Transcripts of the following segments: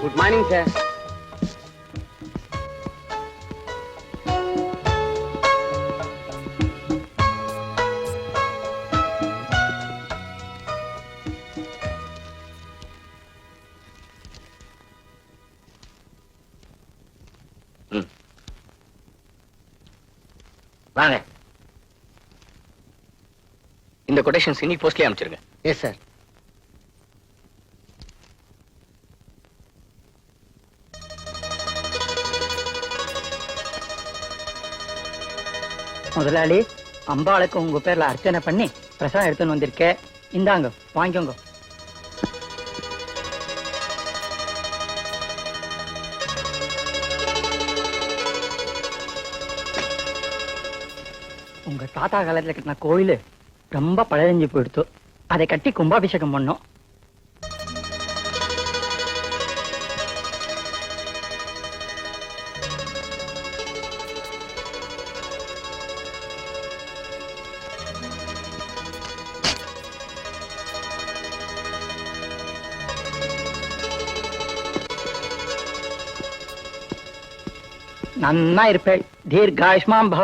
Good morning sir. வாங்க. இந்த quotations இன்னைக்கு போஸ்ட்லயே அனுப்பிச்சிருங்க. Yes sir. முதலாளி, அம்பாளுக்கு உங்க பேர்ல அர்ச்சனை பண்ணி பிரசாதம் எடுத்துன்னு வந்திருக்கேன். இந்தாங்க, வாங்கிக்கோங்க. உங்க தாத்தா காலத்துல கட்டின கோயில் ரொம்ப பழஞ்சு போயிடுத்து. அதை கட்டி கும்பாபிஷேகம் பண்ணோம். நன்னா இருப்பேள். தீர்காயுஷ்மான் பவ.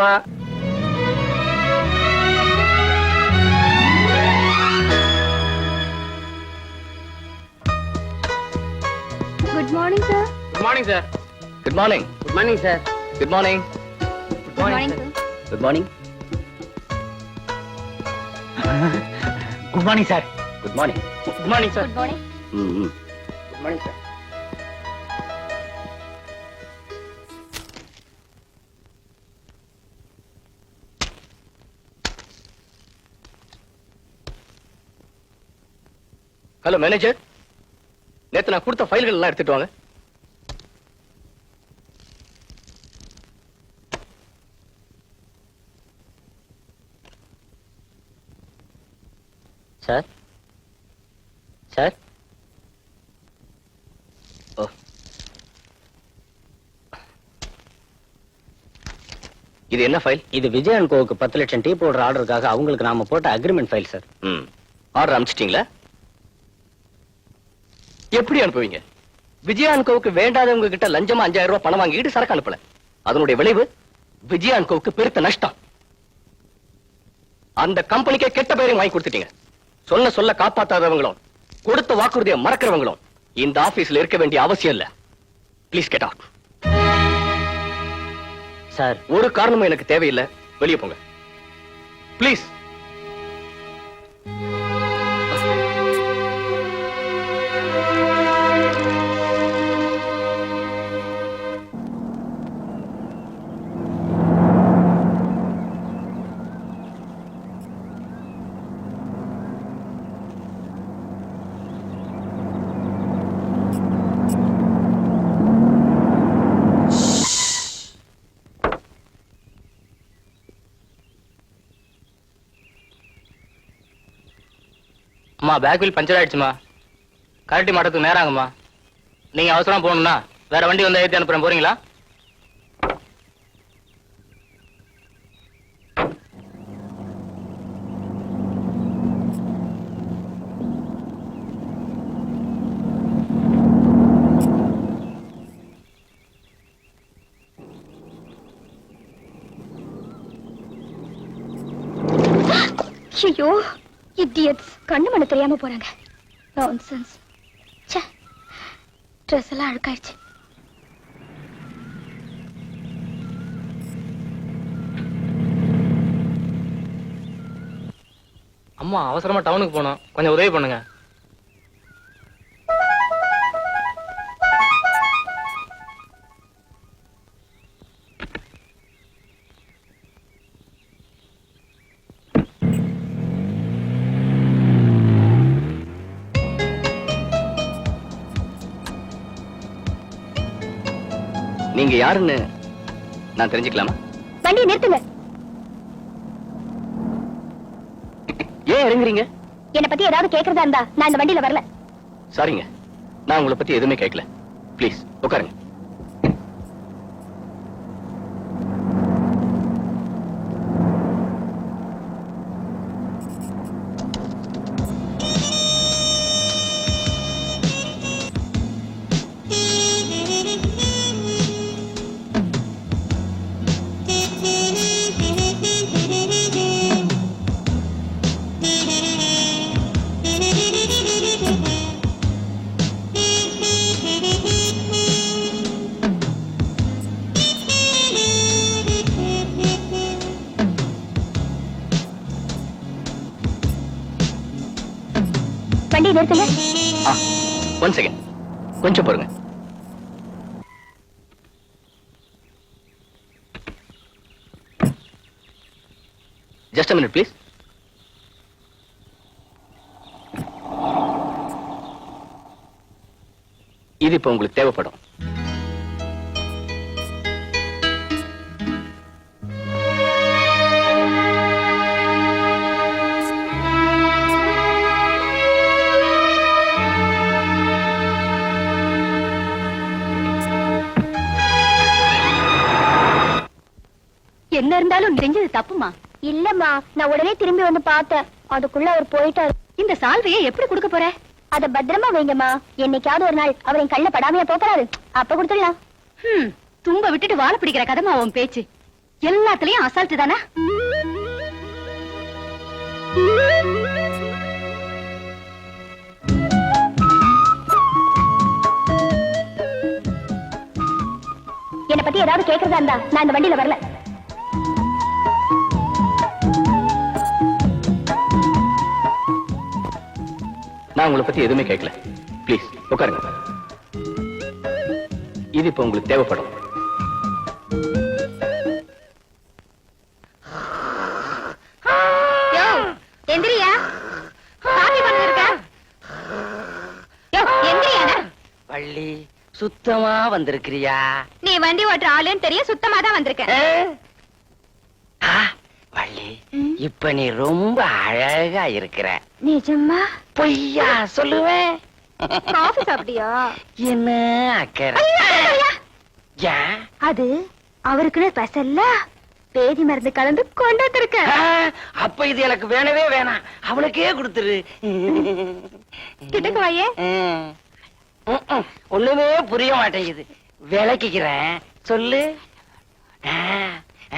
Good morning sir. Good morning sir. Good morning. Good morning sir. Good morning. Good morning. Good morning. Good morning sir. Good morning. Good morning sir. Good morning. Good morning sir. Hello manager, நேத்து நான் கொடுத்த ஃபைல்கள் எல்லாம் எடுத்துட்டு வாங்க. Sir. Sir. ஓ, இது என்ன file? இது விஜய் அண்ட் கோவுக்கு 10 லட்சம் டீ போடுற ஆர்டருக்காக அவங்களுக்கு நாம போட்ட அக்ரிமெண்ட் ஃபைல் சார். ஆர்டர் அனுப்பிச்சிட்டீங்களா? எப்படி அனுப்புவீங்க? விஜயான்கோவுக்கு வேண்டாதவங்க கிட்ட லஞ்சமா 5000 ரூபாய் பணம் வாங்கிட்டு சரக்கு அனுப்பல. அதனுடைய விளைவு விஜயான்கோவுக்கு பெருத்த நஷ்டம். அந்த கம்பெனிக்கே கெட்ட பேரையும் வாங்கி கொடுத்துட்டீங்க. சொல்ல காப்பாத்தாதவங்களும் கொடுத்த வாக்குறுதியை மறக்கிறவங்களும் இந்த ஆபீஸ்ல இருக்க வேண்டிய அவசியம் இல்ல. Please get out. சார், ஒரு காரணமும் எனக்கு தேவையில்லை. வெளியே போங்க ப்ளீஸ். அம்மா, பேக் வீல் பஞ்சர் ஆயிடுச்சுமா. கரட்டி மாட்டத்துக்கு நேராங்கம்மா. நீங்க அவசரம் போகணும்னா வேற வண்டி வந்து ஏற்றி அனுப்புறேன். போறீங்களா? ஐயோ, இடியட்ஸ். கண்ணு மண்ணு தெரியாம போறாங்க. நான்சென்ஸ். ச்சே, ட்ரெஸ் எல்லாம் அழுக்காயிடுச்சு. அம்மா, அவசரமா டவுனுக்கு போகணும். கொஞ்சம் உதவி பண்ணுங்க. நீங்க யாருன்னு நான் தெரிஞ்சுக்கலாமா? வண்டியை நிறுத்துங்க. ஏன் இறங்குறீங்க? என்னை பத்தி ஏதாவது கேக்குறதா இருந்தா நான் இந்த வண்டியில வரல. சாரிங்க, நான் உங்களை பத்தி எதுவுமே கேட்கல. ப்ளீஸ் உட்காருங்க. நிறுத்துங்க. ஒன் செகண்ட், கொஞ்சம் பாருங்க. Just a minute please. இது இப்ப உங்களுக்கு தேவைப்படும். என்ன இருந்தாலும் செஞ்சது தப்புமா? இல்லம்மா, நான் உடனே திரும்பி வந்து பார்த்தேன். அதுக்குள்ள அவர் போயிட்டாரு. இந்த சால்வையை எப்படி கொடுக்க போற? அத பத்திரமா வைங்கம்மா. என்னைக்காவது ஒரு நாள் அவர் என் கண்ணுல படாமையா போறாரு, அப்ப கொடுத்துடலாம். தும்ப விட்டுட்டு வாழ பிடிக்கிற கதமா உன் பேச்சு. எல்லாத்துலயும் அசால்ட்டு தானே. என்னை பத்தி ஏதாவது கேக்குறதா இருந்தா நான் இந்த வண்டியில வரல. நான் உங்களை பத்தி எதுவுமே கேட்கல. ப்ளீஸ் உட்காருங்க. இது இப்ப உங்களுக்கு தேவைப்படும். எந்திரியா, காபி பண்ணிருக்க. எந்திரியா. வள்ளி சுத்தமா வந்திருக்கிறியா? நீ வண்டி ஓட்டுற ஆளுன்னு தெரிய சுத்தமா தான் வந்திருக்க. வள்ளி, இப்ப நீ ரொம்ப அழகா இருக்கிற. நிஜமா? பொய்யா சொல்லுவேன்? காஃபி சாப்பிட்டியா? என்ன அக்கறை? ஏன்? அது அவருக்குன்னு ஸ்பெஷல்ல பேதி மருந்து கலந்து கொண்டு வந்திருக்க. அப்ப இது எனக்கு வேணவே வேணாம், அவனுக்கே கொடுத்துரு. கிட்டக்கு வாயே. ஒண்ணுமே புரிய மாட்டேங்குது. விளக்கிக்கிறேன், சொல்லு.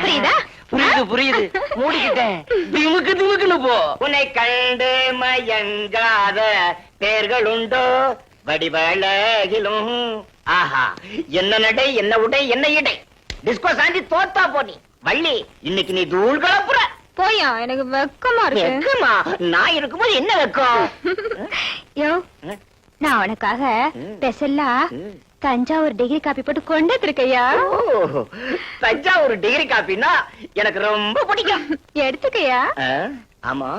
புரியுதா? புரியுது புரியுது. மூடிக்கிட்டேன். திமுக்கு திமுக்குன்னு போ. உன்னை கண்டு மயங்காத பேர்கள் உண்டோ வடிவழகிலும். ஆஹா, என்ன நடை, என்ன உடை, என்ன இடை. டிஸ்கோ சாந்தி தோத்தா போனி. வள்ளி, இன்னைக்கு நீ தூள் கலப்புற. போயா, எனக்கு வெக்கமா இருக்கு. வெக்கமா? நான் இருக்கும்போது என்ன வெக்கம்? யோ, நான் உனக்காக ஸ்பெஷலா தஞ்சாவூர் டிகிரி காப்பி போட்டு கொண்டு வந்திருக்கையா. தஞ்சாவூர் டிகிரி காப்பின்னா எனக்கு ரொம்ப பிடிக்கும். எடுத்துக்கையா. ஆமா,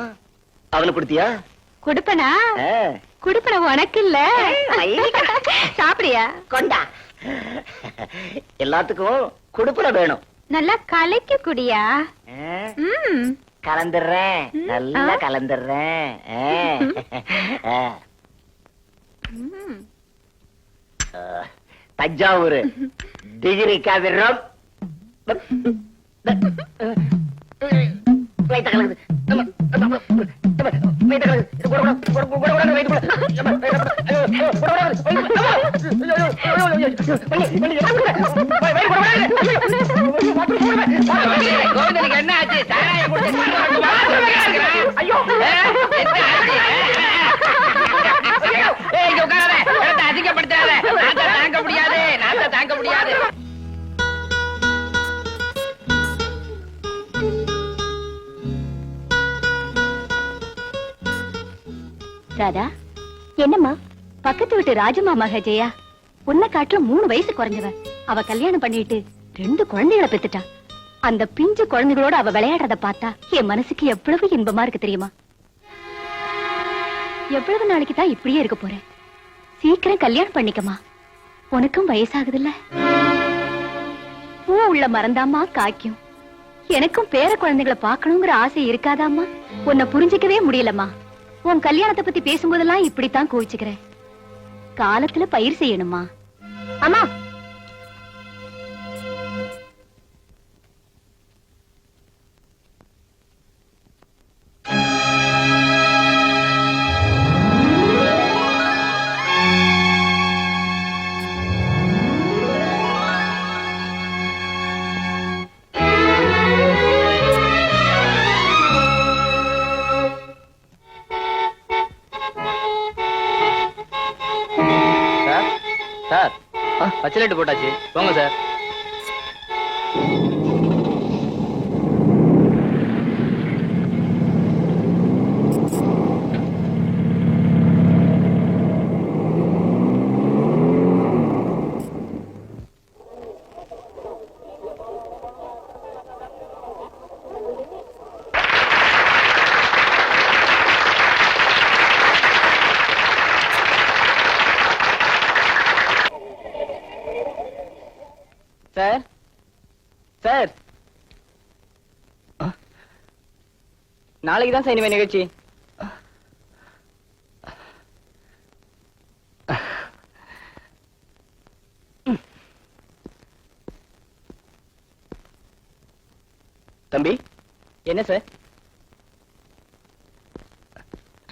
அவனுக்கு கொடுத்தியா? குடுப்பனா? குடுப்பன உனக்கு இல்ல, சாப்பிடியா? கொண்டா. எல்லாத்துக்கும் குடுப்பன வேணும். நல்லா கலக்கி குடியா. கலந்துடுறேன், நல்லா கலந்துடுறேன். தஞ்சாவூர் டிகிரி காவி என்ன ஆச்சு? ஐயோ, அதிகப்படுத்தாத. தாங்க முடியாது, தாங்க முடியாது. ராதா, என்னம்மா? பக்கத்து வீட்டு ராஜமா மக ஜெயா உன்னை காட்டுல 3 வயசு குறைஞ்சவ. அவ கல்யாணம் பண்ணிட்டு 2 குழந்தைகளை பெத்துட்டா. அந்த பிஞ்சு குழந்தைகளோட அவ விளையாடுறத பார்த்தா என் மனசுக்கு எவ்வளவு இன்பமா இருக்கு தெரியுமா? எவ்வளவு நாளைக்கு தான் இப்படியே இருக்க போற? சீக்கிரம் கல்யாணம் பண்ணிக்கமா, உனக்கும் வயசாகுதுல்ல. பூ உள்ள மறந்தாமா காய்க்கும். எனக்கும் பேர குழந்தைகளை பார்க்கணுங்கிற ஆசை இருக்காதாமா? உன்னை புரிஞ்சுக்கவே முடியலம்மா. உன் கல்யாணத்தை பத்தி பேசும்போதெல்லாம் இப்படித்தான் கோவிச்சுக்கிறேன். காலத்துல பயிர் செய்யணுமா? அம்மா, சார், பச்சை லைட் போட்டாச்சு, போங்க சார். சார் சார் நாளைக்கு தான் சார் இனிமே நிகழ்ச்சி. தம்பி, என்ன சார்?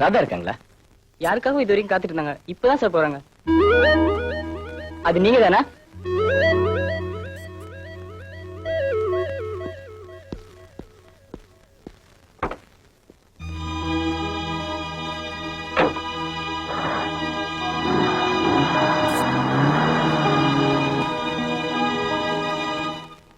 ராதா இருக்காங்களா? யாருக்காகவும் இது வரைக்கும் காத்துட்டு இருந்தாங்க. இப்பதான் சார் போறாங்க. அது நீங்க தானே?